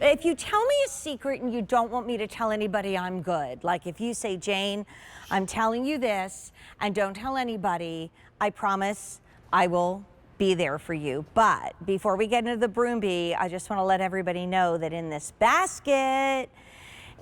If you tell me a secret and you don't want me to tell anybody, I'm good. Like if you say, Jane, I'm telling you this and don't tell anybody, I promise I will be there for you. But before we get into the Broombi, I just want to let everybody know that in this basket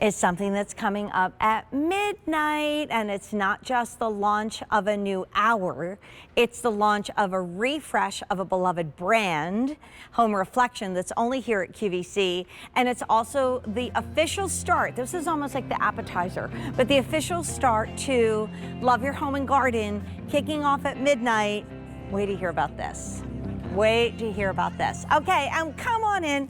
is something that's coming up at midnight, and it's not just the launch of a new hour, it's the launch of a refresh of a beloved brand, Home Reflection, that's only here at QVC, and it's also the official start. This is almost like the appetizer, but the official start to Love Your Home and Garden, kicking off at midnight. Wait to hear about this. Wait to hear about this. Okay, come on in.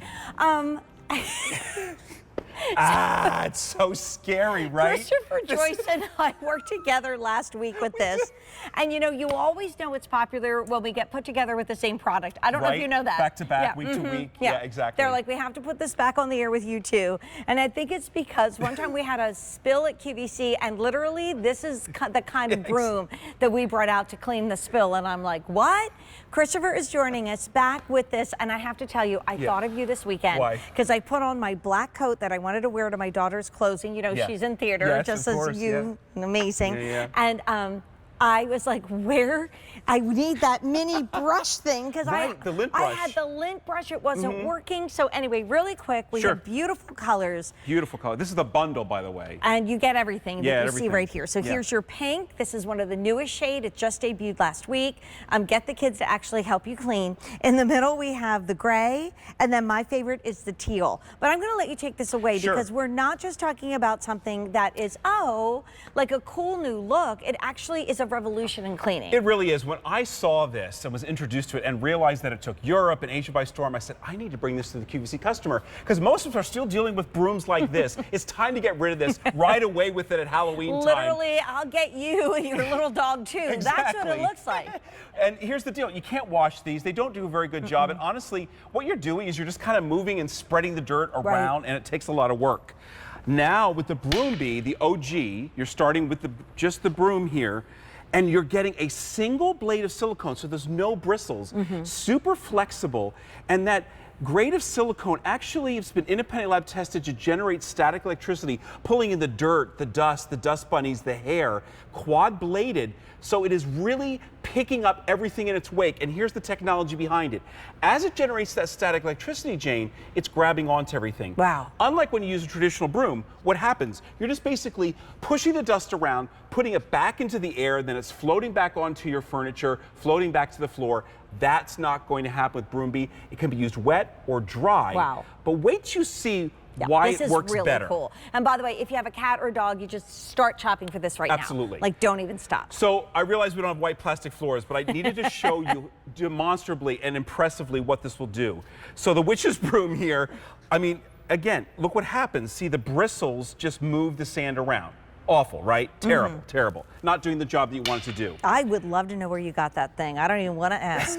It's so scary, right? Christopher Joyce and I worked together last week with this. And you know, you always know it's popular when we get put together with the same product. I don't know if you know that. Back to back, week to week. Yeah, exactly. They're like, we have to put this back on the air with you too. And I think it's because one time we had a spill at QVC, and literally this is the kind of broom that we brought out to clean the spill. And I'm like, what? Christopher is joining us back with this. And I have to tell you, I thought of you this weekend. Why? Because I put on my black coat that I wanted to wear to my daughter's closing. You know, she's in theater, just as you. Amazing. And I was like, I need that mini brush thing, because the lint brush. I had the lint brush. It wasn't working. So anyway, really quick, we have beautiful colors. Beautiful color. This is the bundle, by the way. And you get everything that you see right here. So here's your pink. This is one of the newest shade. It just debuted last week. Get the kids to actually help you clean. In the middle, we have the gray. And then my favorite is the teal. But I'm going to let you take this away, because we're not just talking about something that is, like a cool new look. It actually is a revolution in cleaning. It really is. When I saw this and was introduced to it and realized that it took Europe and Asia by storm, I said, I need to bring this to the QVC customer, because most of us are still dealing with brooms like this. It's time to get rid of this right away with it at Halloween time. Literally, I'll get you and your little dog too. Exactly. That's what it looks like. And here's the deal. You can't wash these. They don't do a very good job. And honestly, what you're doing is you're just kind of moving and spreading the dirt around, and it takes a lot of work. Now with the Broombi, the OG, you're starting with just the broom here, and you're getting a single blade of silicone, so there's no bristles, super flexible, and that grade of silicone actually has been independently lab tested to generate static electricity, pulling in the dirt, the dust bunnies, the hair, quad bladed, so it is really picking up everything in its wake. And here's the technology behind it. As it generates that static electricity, Jane, it's grabbing onto everything. Wow. Unlike when you use a traditional broom, what happens? You're just basically pushing the dust around, putting it back into the air, then it's floating back onto your furniture, floating back to the floor. That's not going to happen with Broombi. It can be used wet or dry. Wow. But wait till you see why it works really better. Cool. And by the way, if you have a cat or a dog, you just start chopping for this right now. Absolutely. Like, don't even stop. So I realize we don't have white plastic floors, but I needed to show you demonstrably and impressively what this will do. So the witch's broom here, I mean, again, look what happens. See, the bristles just move the sand around. Awful, right? Terrible, terrible. Not doing the job that you want it to do. I would love to know where you got that thing. I don't even want to ask.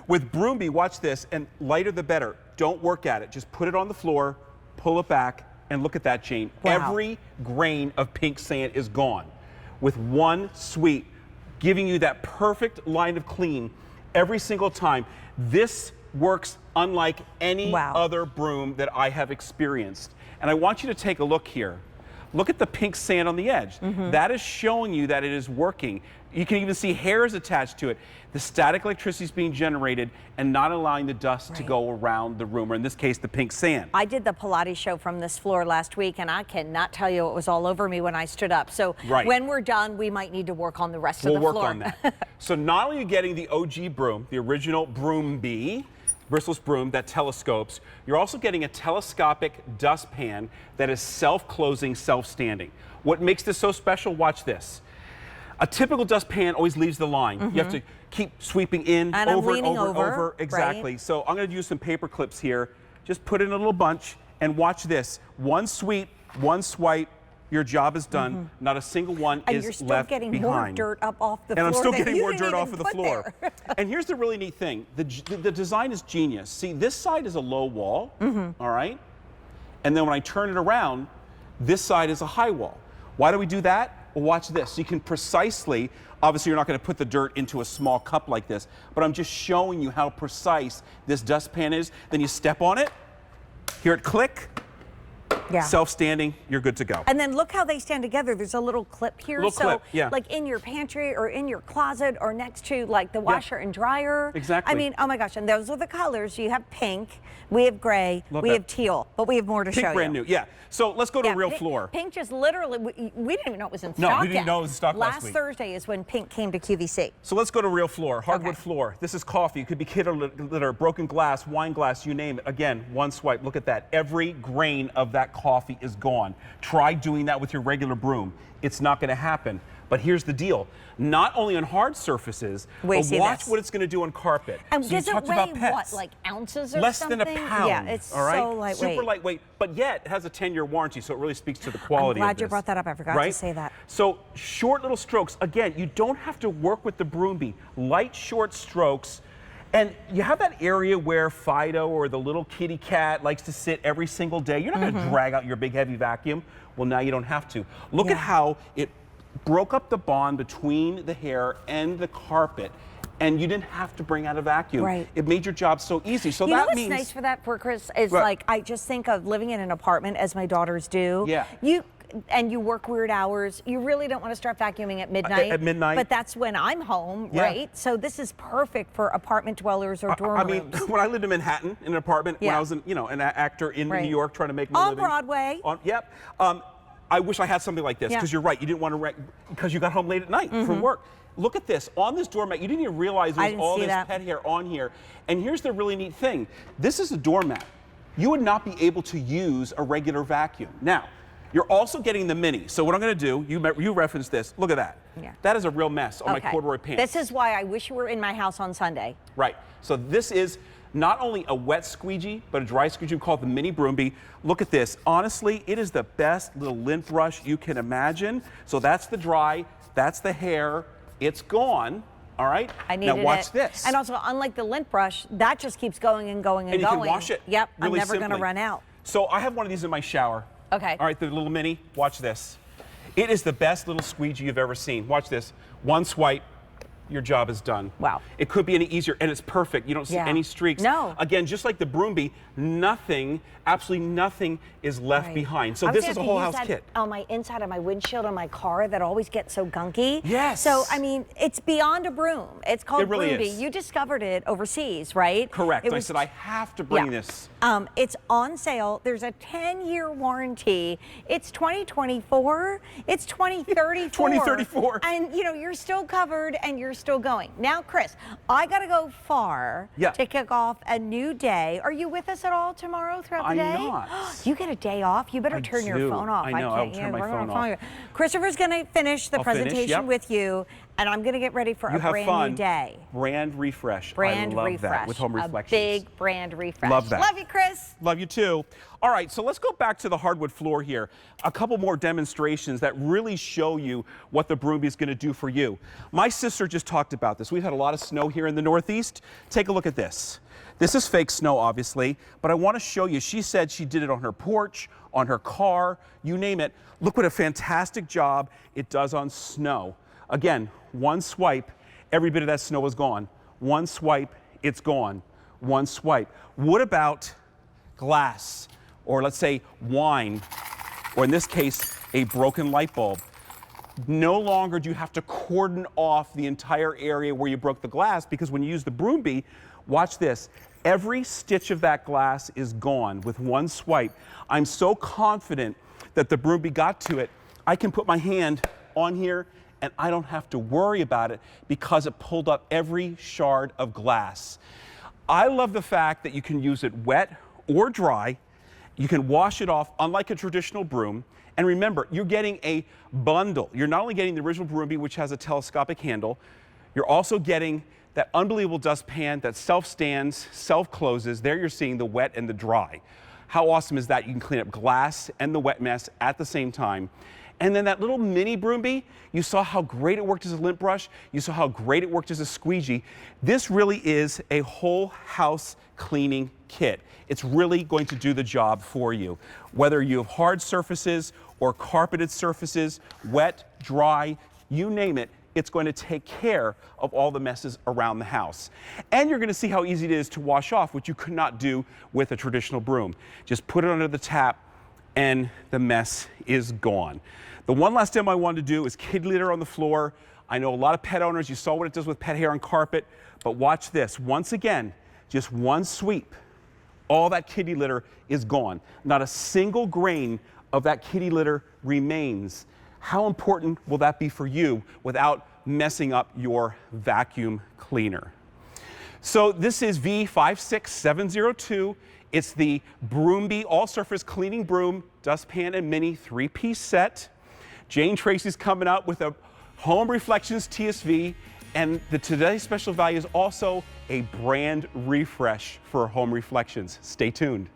With Broombi, watch this, and lighter the better. Don't work at it. Just put it on the floor, pull it back, and look at that, Jane. Wow. Every grain of pink sand is gone with one sweep, giving you that perfect line of clean every single time. This works unlike any other broom that I have experienced. And I want you to take a look here. Look at the pink sand on the edge. That is showing you that it is working. You can even see hairs attached to it. The static electricity is being generated and not allowing the dust to go around the room, or in this case, the pink sand. I did the Pilates show from this floor last week, and I cannot tell you it was all over me when I stood up. So when we're done, we might need to work on the rest of the floor. We'll work on that. So not only are you getting the OG broom, the original Broombi, bristless broom that telescopes, you're also getting a telescopic dustpan that is self-closing, self-standing. What makes this so special? Watch this. A typical dustpan always leaves the line. You have to keep sweeping in, and over and over. Exactly. So I'm going to use some paper clips here. Just put it in a little bunch and watch this. One sweep, one swipe, your job is done. Not a single one is left behind. And you're still getting more dirt up off the floor. And I'm still getting more dirt off of the floor. And here's the really neat thing. The design is genius. See, this side is a low wall, all right? And then when I turn it around, this side is a high wall. Why do we do that? Well, watch this. You can precisely, obviously you're not going to put the dirt into a small cup like this, but I'm just showing you how precise this dustpan is. Then you step on it, Hear it click. Yeah. Self-standing, you're good to go. And then look how they stand together. There's a little clip here. Little clip, yeah. Like in your pantry or in your closet or next to like the washer and dryer. Exactly. I mean, oh my gosh. And those are the colors. You have pink, we have gray, we have teal, but we have more to show you. Pink brand new, yeah. So let's go to real floor. Pink just literally, we didn't even know it was in stock. No, we didn't know it was in stock last week. Last Thursday is when pink came to QVC. So let's go to real floor, hardwood floor. This is coffee. It could be kid litter, broken glass, wine glass, you name it. Again, one swipe, look at that. Every grain of that coffee is gone. Try doing that with your regular broom. It's not going to happen. But here's the deal. Not only on hard surfaces, but watch what it's going to do on carpet. And so does you it talked weigh, about pets. what, like ounces or Less something? than a pound. Yeah, it's all right? so lightweight. Super lightweight, but yet it has a 10-year warranty, so it really speaks to the quality of this. I'm glad you brought that up. I forgot to say that. So short little strokes. Again, you don't have to work with the Broombi. Light, short strokes. And you have that area where Fido or the little kitty cat likes to sit every single day. You're not going to drag out your big heavy vacuum. Well, now you don't have to. Look at how it broke up the bond between the hair and the carpet, and you didn't have to bring out a vacuum. Right. It made your job so easy. So you that know what's means nice for that, for Chris, is like I just think of living in an apartment as my daughters do. Yeah. You work weird hours. You really don't want to start vacuuming at midnight. At midnight. But that's when I'm home, right? So this is perfect for apartment dwellers or dorm rooms. I mean, when I lived in Manhattan in an apartment, when I was an actor in New York trying to make my living. On Broadway. Yep. I wish I had something like this, because you're right. You didn't want to because you got home late at night from work. Look at this. On this doormat, you didn't even realize there was all this pet hair on here. And here's the really neat thing. This is a doormat. You would not be able to use a regular vacuum. Now, you're also getting the mini. So what I'm going to do, you referenced this. Look at that. Yeah. That is a real mess on my corduroy pants. This is why I wish you were in my house on Sunday. Right. So this is not only a wet squeegee, but a dry squeegee. We call it the mini Broombi. Look at this. Honestly, it is the best little lint brush you can imagine. So that's the dry, that's the hair. It's gone. All right. I needed now watch this. And also, unlike the lint brush, that just keeps going and going and going. And you can wash it. Yep. Really I'm never going to simply. run out. So I have one of these in my shower. Okay. All right, the little mini. Watch this. It is the best little squeegee you've ever seen. Watch this. One swipe, your job is done. Wow. It could be any easier, and it's perfect. You don't see any streaks. No. Again, just like the Broombi, nothing, absolutely nothing is left behind. So this is a whole house kit. On my inside of my windshield on my car that always gets so gunky. Yes. So, I mean, it's beyond a broom. It's called really Broombi. is. You discovered it overseas, right? Correct. I said, I have to bring this. It's on sale. There's a 10-year warranty. It's 2024. It's 2034. 2034. And, you're still covered and you're still going. Now, Chris, I got to go far to kick off a new day. Are you with us at all tomorrow throughout the day? I'm not. You get a day off. You better turn your phone off. I know. I'll turn my phone off. Christopher's going to finish the presentation with you, and I'm going to get ready for a brand new day. Brand refresh. Brand I love refresh. that with Home Reflections. A big brand refresh. Love that. Love you, Chris. Love you too. All right, so let's go back to the hardwood floor here. A couple more demonstrations that really show you what the Broombi is going to do for you. My sister just talked about this. We've had a lot of snow here in the Northeast. Take a look at this. This is fake snow, obviously, but I want to show you. She said she did it on her porch, on her car, you name it. Look what a fantastic job it does on snow. Again, one swipe, every bit of that snow is gone. One swipe, it's gone. One swipe. What about glass, or let's say wine, or in this case, a broken light bulb? No longer do you have to cordon off the entire area where you broke the glass, because when you use the Broombi, watch this. Every stitch of that glass is gone with one swipe. I'm so confident that the Broombi got to it. I can put my hand on here and I don't have to worry about it because it pulled up every shard of glass. I love the fact that you can use it wet or dry. You can wash it off, unlike a traditional broom. And remember, you're getting a bundle. You're not only getting the original Broombi, which has a telescopic handle, you're also getting that unbelievable dustpan that self-stands, self-closes. There you're seeing the wet and the dry. How awesome is that? You can clean up glass and the wet mess at the same time. And then that little mini Broombi, you saw how great it worked as a lint brush. You saw how great it worked as a squeegee. This really is a whole house cleaning kit. It's really going to do the job for you. Whether you have hard surfaces or carpeted surfaces, wet, dry, you name it, it's going to take care of all the messes around the house. And you're going to see how easy it is to wash off, which you could not do with a traditional broom. Just put it under the tap and the mess is gone. The one last demo I wanted to do is kid litter on the floor. I know a lot of pet owners, you saw what it does with pet hair on carpet, but watch this. Once again, just one sweep, all that kitty litter is gone. Not a single grain of that kitty litter remains. How important will that be for you without messing up your vacuum cleaner? So this is V56702. It's the Broombi all-surface cleaning broom, dustpan, and mini 3-piece set. Jane Tracy's coming out with a Home Reflections TSV, and the today's special value is also a brand refresh for Home Reflections. Stay tuned.